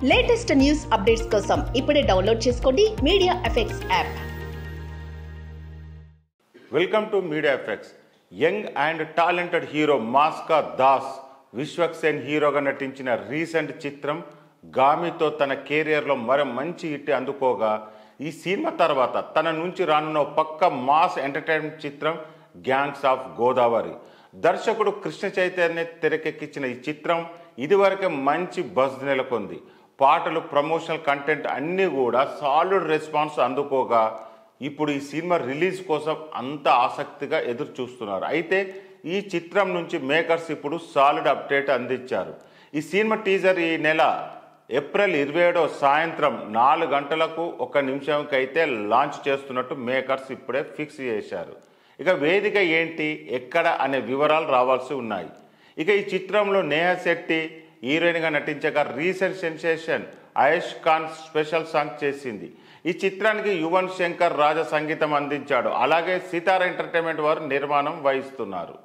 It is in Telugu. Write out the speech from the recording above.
లేటెస్ట్ న్యూస్ అప్డేట్స్ కోసం ఇప్పుడే డౌన్లోడ్ చేసుకోండి media effects app. Welcome to media effects. Young and talented hero Mass Ka Das Vishwak Sen హీరోగా నటించిన రీసెంట్ చిత్రం గామితో తన కెరియర్లో మరో మంచి హిట్ అందుకోగా, ఈ సినిమా తర్వాత తన నుంచి రానున్న పక్క మాస్ ఎంటర్టైన్మెంట్ చిత్రం గ్యాంగ్స్ ఆఫ్ గోదావరి. దర్శకుడు కృష్ణ చైతన్య తెరకెక్కించిన ఈ చిత్రం ఇదివరకే మంచి బజ్ నెలకొంది. పాటలు, ప్రమోషనల్ కంటెంట్ అన్నీ కూడా సాలిడ్ రెస్పాన్స్ అందుకోగా, ఇప్పుడు ఈ సినిమా రిలీజ్ కోసం అంత ఆసక్తిగా ఎదురు చూస్తున్నారు. అయితే ఈ చిత్రం నుంచి మేకర్స్ ఇప్పుడు సాలిడ్ అప్డేట్ అందించారు. ఈ సినిమా టీజర్ ఈ నెల ఏప్రిల్ 27 సాయంత్రం 4 గంటలకు 1 నిమిషంకి అయితే లాంచ్ చేస్తున్నట్టు మేకర్స్ ఇప్పుడే ఫిక్స్ చేశారు. ఇక వేదిక ఏంటి, ఎక్కడ అనే వివరాలు రావాల్సి ఉన్నాయి. ఇక ఈ చిత్రంలో నేహా శెట్టి హీరోయిన్గా నటించగా రీసెంట్ సెన్సేషన్ ఆయుష్ ఖాన్ స్పెషల్ సాంగ్ చేసింది. ఈ చిత్రానికి యువన్ శంకర్ రాజా సంగీతం అందించాడు. అలాగే సితారా ఎంటర్టైన్మెంట్ వారు నిర్మాణం వహిస్తున్నారు.